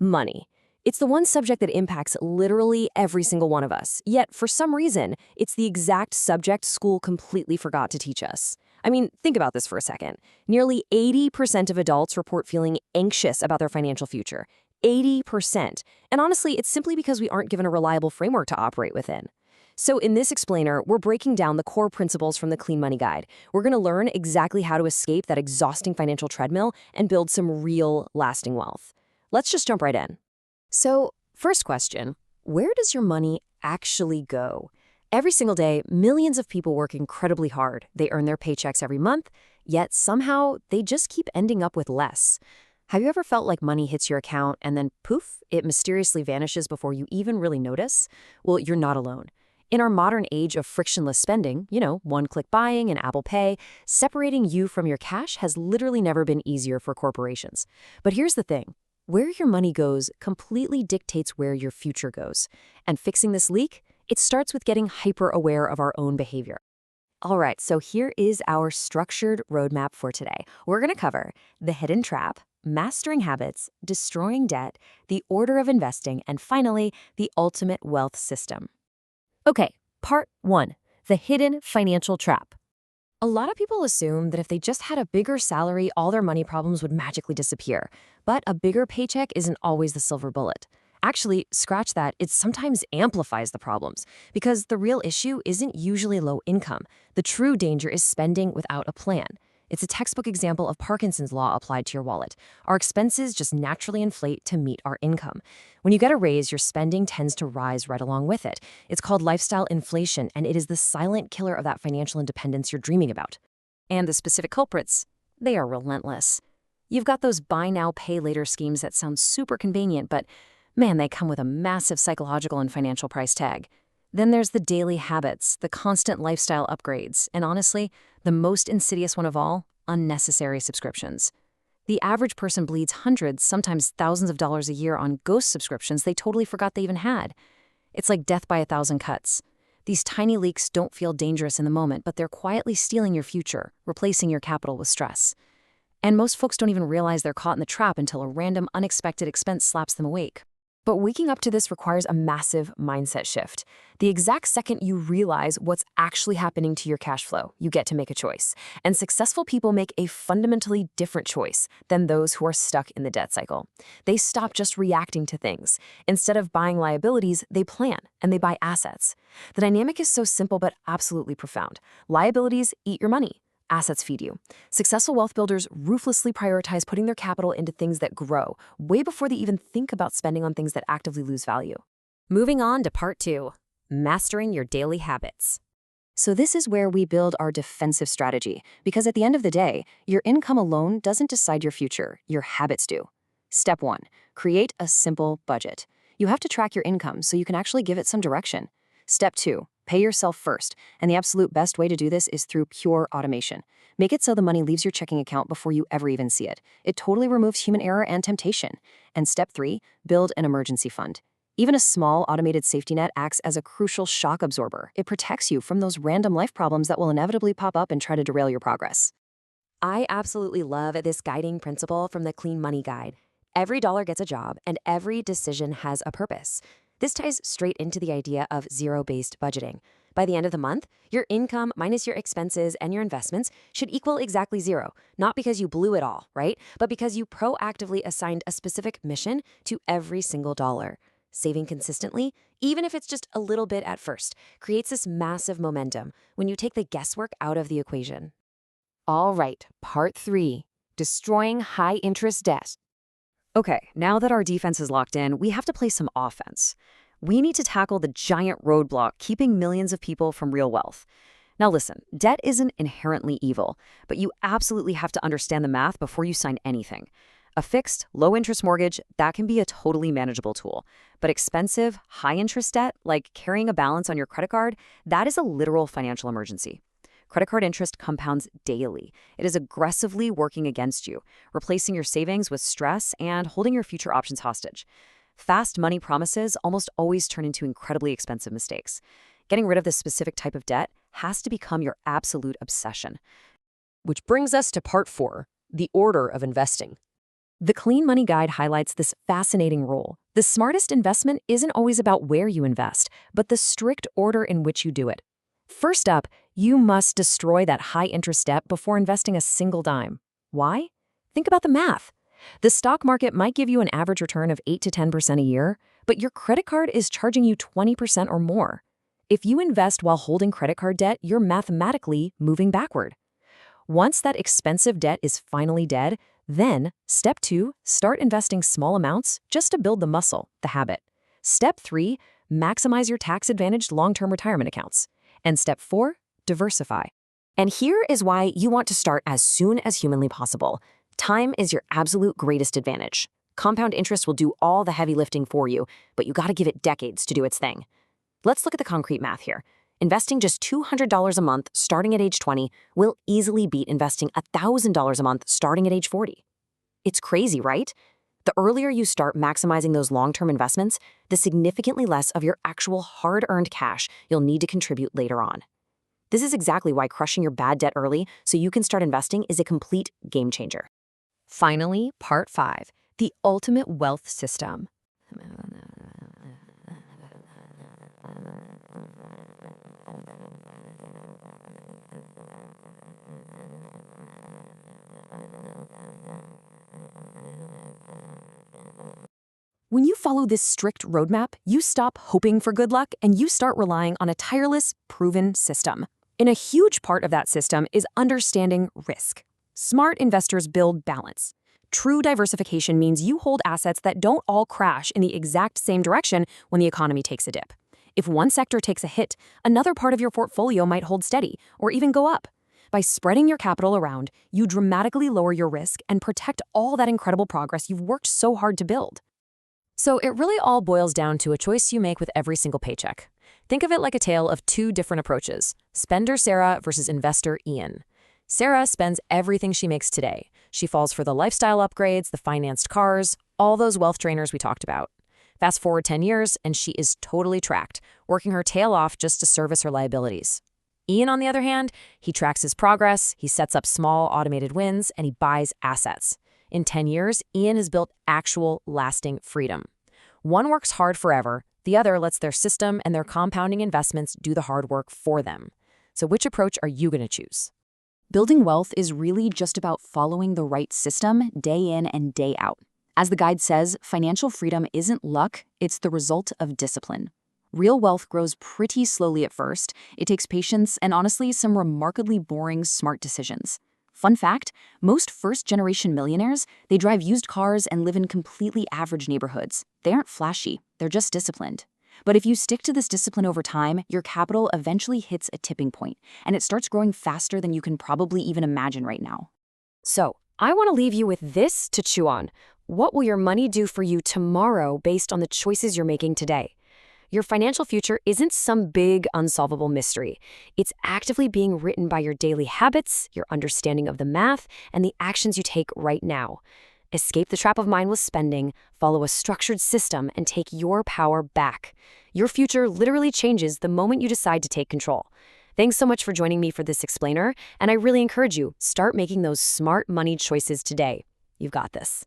Money. It's the one subject that impacts literally every single one of us. Yet, for some reason, it's the exact subject school completely forgot to teach us. I mean, think about this for a second. Nearly 80% of adults report feeling anxious about their financial future. 80%. And honestly, it's simply because we aren't given a reliable framework to operate within. So in this explainer, we're breaking down the core principles from the Clean Money Guide. We're going to learn exactly how to escape that exhausting financial treadmill and build some real, lasting wealth. Let's just jump right in. So, first question, where does your money actually go? Every single day, millions of people work incredibly hard. They earn their paychecks every month, yet somehow they just keep ending up with less. Have you ever felt like money hits your account and then poof, it mysteriously vanishes before you even really notice? Well, you're not alone. In our modern age of frictionless spending, one-click buying and Apple Pay, separating you from your cash has literally never been easier for corporations. But here's the thing. Where your money goes completely dictates where your future goes. And fixing this leak, it starts with getting hyper-aware of our own behavior. All right, so here is our structured roadmap for today. We're going to cover the hidden trap, mastering habits, destroying debt, the order of investing, and finally, the ultimate wealth system. Okay, part 1, the hidden financial trap. A lot of people assume that if they just had a bigger salary, all their money problems would magically disappear. But a bigger paycheck isn't always the silver bullet. Actually, scratch that, it sometimes amplifies the problems, because the real issue isn't usually low income. The true danger is spending without a plan. It's a textbook example of Parkinson's law applied to your wallet. Our expenses just naturally inflate to meet our income. When you get a raise, your spending tends to rise right along with it. It's called lifestyle inflation, and it is the silent killer of that financial independence you're dreaming about. And the specific culprits, they are relentless. You've got those buy now, pay later schemes that sound super convenient, but man, they come with a massive psychological and financial price tag. Then there's the daily habits, the constant lifestyle upgrades, and honestly, the most insidious one of all, unnecessary subscriptions. The average person bleeds hundreds, sometimes thousands of dollars a year on ghost subscriptions they totally forgot they even had. It's like death by a thousand cuts. These tiny leaks don't feel dangerous in the moment, but they're quietly stealing your future, replacing your capital with stress. And most folks don't even realize they're caught in the trap until a random, unexpected expense slaps them awake. But waking up to this requires a massive mindset shift. The exact second you realize what's actually happening to your cash flow, you get to make a choice. And successful people make a fundamentally different choice than those who are stuck in the debt cycle. They stop just reacting to things. Instead of buying liabilities, they plan and they buy assets. The dynamic is so simple but absolutely profound. Liabilities eat your money. Assets feed you. Successful wealth builders ruthlessly prioritize putting their capital into things that grow, way before they even think about spending on things that actively lose value. Moving on to part 2, mastering your daily habits. So this is where we build our defensive strategy, because at the end of the day, your income alone doesn't decide your future, your habits do. Step 1, create a simple budget. You have to track your income so you can actually give it some direction. Step 2, pay yourself first, and the absolute best way to do this is through pure automation. Make it so the money leaves your checking account before you ever even see it. It totally removes human error and temptation. And step 3, build an emergency fund. Even a small automated safety net acts as a crucial shock absorber. It protects you from those random life problems that will inevitably pop up and try to derail your progress. I absolutely love this guiding principle from the Clean Money Guide. Every dollar gets a job, and every decision has a purpose. This ties straight into the idea of zero-based budgeting. By the end of the month, your income minus your expenses and your investments should equal exactly zero, not because you blew it all, right? But because you proactively assigned a specific mission to every single dollar. Saving consistently, even if it's just a little bit at first, creates this massive momentum when you take the guesswork out of the equation. All right, part 3, destroying high-interest debt. Okay, now that our defense is locked in, we have to play some offense. We need to tackle the giant roadblock keeping millions of people from real wealth. Now listen, debt isn't inherently evil, but you absolutely have to understand the math before you sign anything. A fixed, low-interest mortgage, that can be a totally manageable tool. But expensive, high-interest debt, like carrying a balance on your credit card, that is a literal financial emergency. Credit card interest compounds daily. It is aggressively working against you, replacing your savings with stress and holding your future options hostage. Fast money promises almost always turn into incredibly expensive mistakes. Getting rid of this specific type of debt has to become your absolute obsession. Which brings us to part 4, the order of investing. The Clean Money Guide highlights this fascinating rule. The smartest investment isn't always about where you invest, but the strict order in which you do it. First up, you must destroy that high-interest debt before investing a single dime. Why? Think about the math. The stock market might give you an average return of 8 to 10% a year, but your credit card is charging you 20% or more. If you invest while holding credit card debt, you're mathematically moving backward. Once that expensive debt is finally dead, then, step 2, start investing small amounts just to build the muscle, the habit. Step 3, maximize your tax-advantaged long-term retirement accounts. And step 4, diversify. And here is why you want to start as soon as humanly possible. Time is your absolute greatest advantage. Compound interest will do all the heavy lifting for you, but you gotta give it decades to do its thing. Let's look at the concrete math here. Investing just $200 a month starting at age 20 will easily beat investing $1,000 a month starting at age 40. It's crazy, right? The earlier you start maximizing those long-term investments, the significantly less of your actual hard-earned cash you'll need to contribute later on. This is exactly why crushing your bad debt early so you can start investing is a complete game changer. Finally, part 5, the ultimate wealth system. When you follow this strict roadmap, you stop hoping for good luck and you start relying on a tireless, proven system. And a huge part of that system is understanding risk. Smart investors build balance. True diversification means you hold assets that don't all crash in the exact same direction when the economy takes a dip. If one sector takes a hit, another part of your portfolio might hold steady or even go up. By spreading your capital around, you dramatically lower your risk and protect all that incredible progress you've worked so hard to build. So it really all boils down to a choice you make with every single paycheck. Think of it like a tale of two different approaches, spender Sarah versus investor Ian. Sarah spends everything she makes today. She falls for the lifestyle upgrades, the financed cars, all those wealth trainers we talked about. Fast forward 10 years, and she is totally tracked, working her tail off just to service her liabilities. Ian, on the other hand, he tracks his progress, he sets up small automated wins, and he buys assets. In 10 years, Ian has built actual, lasting freedom. One works hard forever, the other lets their system and their compounding investments do the hard work for them. So which approach are you going to choose? Building wealth is really just about following the right system day in and day out. As the guide says, financial freedom isn't luck, it's the result of discipline. Real wealth grows pretty slowly at first. It takes patience and honestly some remarkably boring, smart decisions. Fun fact, most first-generation millionaires, they drive used cars and live in completely average neighborhoods. They aren't flashy, they're just disciplined. But if you stick to this discipline over time, your capital eventually hits a tipping point, and it starts growing faster than you can probably even imagine right now. So, I want to leave you with this to chew on. What will your money do for you tomorrow based on the choices you're making today? Your financial future isn't some big, unsolvable mystery. It's actively being written by your daily habits, your understanding of the math, and the actions you take right now. Escape the trap of mindless spending, follow a structured system, and take your power back. Your future literally changes the moment you decide to take control. Thanks so much for joining me for this explainer, and I really encourage you, start making those smart money choices today. You've got this.